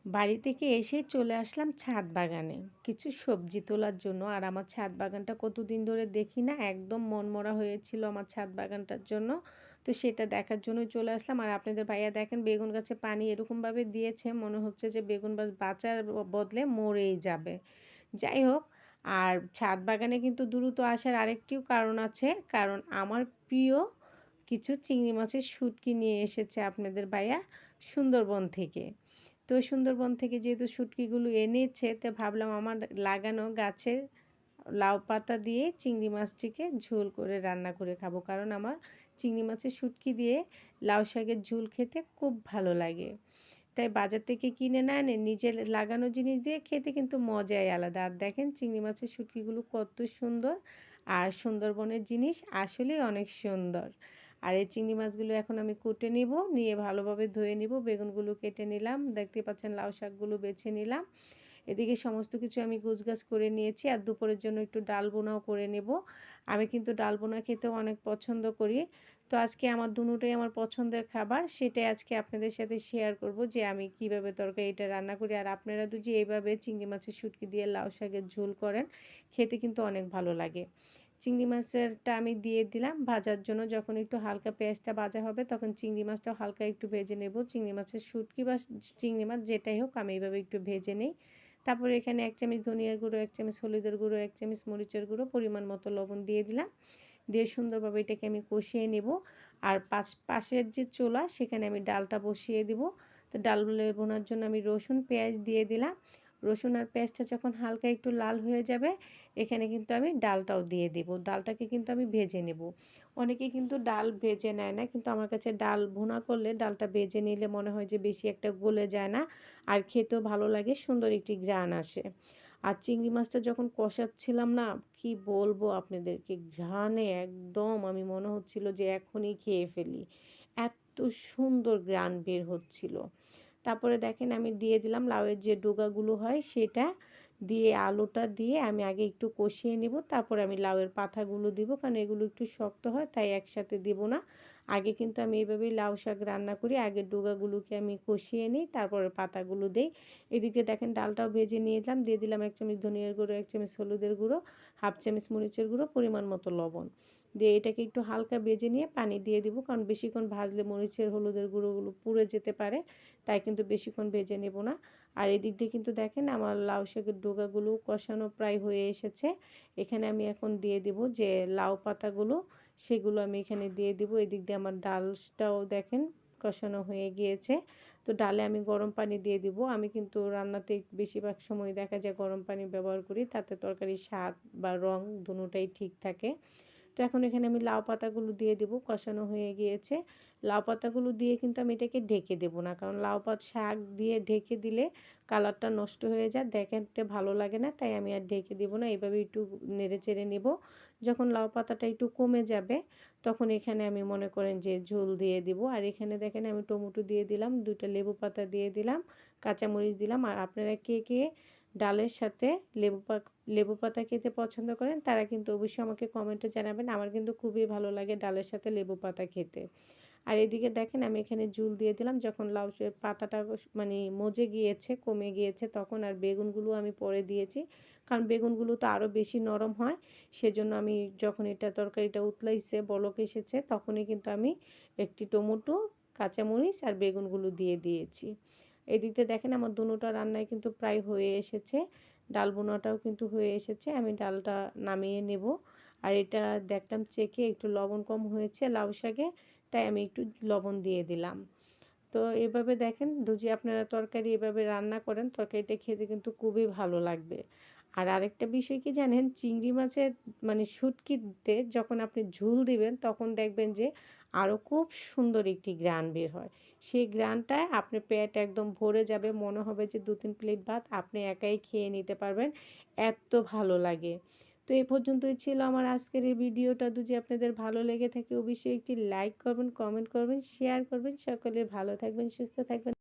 বাড়ি থেকে এসে চলে আসলাম ছাদ বাগানে কিছু সবজি তোলার জন্য। আর আমার ছাদ বাগানটা কতদিন ধরে দেখি না, একদম মনমরা হয়েছিল আমার ছাদ বাগানটার জন্য। তো সেটা দেখার জন্যই চলে আসলাম। আর আপনাদের ভাইয়া দেখেন বেগুন গাছে পানি এরকমভাবে দিয়েছে, মনে হচ্ছে যে বেগুন গাছ বাঁচার বদলে মরেই যাবে। যাই হোক, আর ছাদ বাগানে কিন্তু দ্রুত আসার আরেকটিও কারণ আছে, কারণ আমার প্রিয় কিছু চিংড়ি মাছের শুটকি নিয়ে এসেছে আপনাদের ভাইয়া সুন্দরবন থেকে। তো সুন্দরবন থেকে যেহেতু শুটকিগুলো এনেছে, তো ভাবলাম আমার লাগানো গাছের লাউ পাতা দিয়ে চিংড়ি মাছটিকে ঝোল করে রান্না করে খাবো, কারণ আমার চিংড়ি মাছের শুটকি দিয়ে লাউ শাকের ঝোল খেতে খুব ভালো লাগে। তাই বাজার থেকে কিনে না এনে নিজের লাগানো জিনিস দিয়ে খেতে কিন্তু মজাই আলাদা। আর দেখেন চিংড়ি মাছের শুটকিগুলো কত সুন্দর, আর সুন্দরবনের জিনিস আসলেই অনেক সুন্দর। আর এই চিংড়ি মাছগুলো এখন আমি কুটে নিব, নিয়ে ভালোভাবে ধুয়ে নিব। বেগুনগুলো কেটে নিলাম, দেখতে পাচ্ছেন লাউ শাকগুলো বেছে নিলাম। এদিকে সমস্ত কিছু আমি গোছগাছ করে নিয়েছি। আর দুপুরের জন্য একটু ডাল বোনাও করে নেব। আমি কিন্তু ডাল বোনা খেতেও অনেক পছন্দ করি। তো আজকে আমার দুটোই আমার পছন্দের খাবার, সেটাই আজকে আপনাদের সাথে শেয়ার করব যে আমি কিভাবে তরকারিটা রান্না করি। আর আপনারা যদি এইভাবে চিংড়ি মাছের শুটকি দিয়ে লাউ শাকের ঝোল করেন, খেতে কিন্তু অনেক ভালো লাগে। চিংড়ি মাছেরটা আমি দিয়ে দিলাম ভাজার জন্য। যখন একটু হালকা পেঁয়াজটা ভাজা হবে, তখন চিংড়ি মাছটাও হালকা একটু ভেজে নেব। চিংড়ি মাছের শুটকি বা চিংড়ি মাছ যেটাই হোক, আমি এইভাবে একটু ভেজে নিই। তারপরে এখানে 1 চামচ ধনিয়ার গুঁড়ো, 1 চামচ হলুদের গুঁড়ো, 1 চামচ মরিচের গুঁড়ো, পরিমাণ মতো লবণ দিয়ে দিলাম। দিয়ে সুন্দরভাবে এটাকে আমি কষিয়ে নেব। আর পাশের যে চুলা, সেখানে আমি ডালটা বসিয়ে দিব। তো ডাল বোনার জন্য আমি রসুন পেঁয়াজ দিয়ে দিলাম। রসুন আর পেঁয়াজটা যখন হালকা একটু লাল হয়ে যাবে, এখানে কিন্তু আমি ডালটাও দিয়ে দেব। ডালটাকে কিন্তু আমি ভেজে নেব। অনেকে কিন্তু ডাল ভেজে নেয় না, কিন্তু আমার কাছে ডাল ভুনা করলে ডালটা ভেজে নিলে মনে হয় যে বেশি একটা গলে যায় না, আর খেতেও ভালো লাগে, সুন্দর একটি ঘ্রাণ আসে। আর চিংড়ি মাছটা যখন কষাচ্ছিলাম না, কি বলবো আপনাদেরকে, ঘ্রাণে একদম আমি মনে হচ্ছিল যে এখনই খেয়ে ফেলি, এত সুন্দর ঘ্রাণ বের হচ্ছিল। তারপরে দেখেন আমি দিয়ে দিলাম লাউয়ের যে ডোগাগুলো হয় সেটা দিয়ে, আলুটা দিয়ে আমি আগে একটু কষিয়ে নিব, তারপরে আমি লাউয়ের পাতাগুলো দিব, কারণ এগুলো একটু শক্ত হয়, তাই একসাথে দিব না। আগে কিন্তু আমি এইভাবেই লাউ শাক রান্না করি, আগে ডোগাগুলোকে আমি কষিয়ে নিই, তারপরে পাতাগুলো দিই। এদিকে দেখেন ডালটাও ভেজে নিয়েছিলাম, দিয়ে দিলাম 1 চামচ ধনিয়ার গুঁড়ো, 1 চামচ হলুদের গুঁড়ো, হাফ চামচ মরিচের গুঁড়ো, পরিমাণ মতো লবণ দিয়ে এটাকে একটু হালকা ভেজে নিয়ে পানি দিয়ে দিব, কারণ বেশিক্ষণ ভাজলে মরিচের হলুদের গুঁড়োগুলো পুড়ে যেতে পারে, তাই কিন্তু বেশিক্ষণ ভেজে নেব না। আর এদিক দিয়ে কিন্তু দেখেন আমার লাউ শাকের ডোগাগুলো কষানো প্রায় হয়ে এসেছে। এখানে আমি এখন দিয়ে দিব যে লাউ পাতাগুলো, সেগুলো আমি এখানে দিয়ে দিব। এদিক দিয়ে আমার ডালটাও দেখেন কষানো হয়ে গিয়েছে। তো ডালে আমি গরম পানি দিয়ে দিব। আমি কিন্তু রান্নাতে বেশিরভাগ সময় দেখা যায় গরম পানি ব্যবহার করি, তাতে তরকারির স্বাদ বা রং দুটোই ঠিক থাকে। তো এখন এখানে আমি লাউ পাতাগুলো দিয়ে দেবো, কষানো হয়ে গিয়েছে। লাউ পাতাগুলো দিয়ে কিন্তু আমি এটাকে ঢেকে দেবো না, কারণ লাউ পাত শাক দিয়ে ঢেকে দিলে কালারটা নষ্ট হয়ে যায়, দেখতে ভালো লাগে না, তাই আমি আর ঢেকে দেবো না। এভাবে একটু নেড়ে চেড়ে নেব। যখন লাউ পাতাটা একটু কমে যাবে, তখন এখানে আমি মনে করেন যে ঝোল দিয়ে দিব। আর এখানে দেখেন আমি টমেটো দিয়ে দিলাম, 2টা লেবু পাতা দিয়ে দিলাম, কাঁচামরিচ দিলাম। আর আপনারা কে কে ডালের সাথে লেবু পাতা খেতে পছন্দ করেন, তারা কিন্তু অবশ্যই আমাকে কমেন্টে জানাবেন। আমার কিন্তু খুবই ভালো লাগে ডালের সাথে লেবু পাতা খেতে। আর এদিকে দেখেন আমি এখানে ঝোল দিয়ে দিলাম, যখন লাউ পাতাটা মানে মজে গিয়েছে, কমে গিয়েছে, তখন আর বেগুনগুলো আমি পরে দিয়েছি, কারণ বেগুনগুলো তো আরও বেশি নরম হয়। সেজন্য আমি যখন এটা তরকারিটা উতলাইছে, বলক এসেছে, তখনই কিন্তু আমি একটি টমেটো, কাঁচামরিচ আর বেগুনগুলো দিয়ে দিয়েছি। এদিকে দেখেন আমার দুটোটা রান্নায় কিন্তু প্রায় হয়ে এসেছে। ডাল বোনাটাও কিন্তু হয়ে এসেছে, আমি ডালটা নামিয়ে নেব। আর এটা দেখলাম চেখে একটু লবণ কম হয়েছে লাউ শাকে, তাই আমি একটু লবণ দিয়ে দিলাম। তো এভাবে দেখেন যদি আপনারা তরকারি এভাবে রান্না করেন, তরকারিটা খেতে কিন্তু খুবই ভালো লাগবে। আর আরেকটা বিষয় কি জানেন, চিংড়ি মাছের মানে শুটকিতে যখন আপনি ঝোল দিবেন, তখন দেখবেন যে আরও খুব সুন্দর একটি ঘ্রাণ বের হয়। সেই ঘ্রাণটায় আপনার পেট একদম ভরে যাবে, মনে হবে যে 2-3 প্লেট ভাত আপনি একাই খেয়ে নিতে পারবেন, এত ভালো লাগে। তো এই পর্যন্তই ছিল আমার আজকের এই ভিডিওটা। যদি আপনাদের ভালো লেগে থাকে, অবশ্যই একটি লাইক করবেন, কমেন্ট করবেন, শেয়ার করবেন। সকলে ভালো থাকবেন, সুস্থ থাকবেন।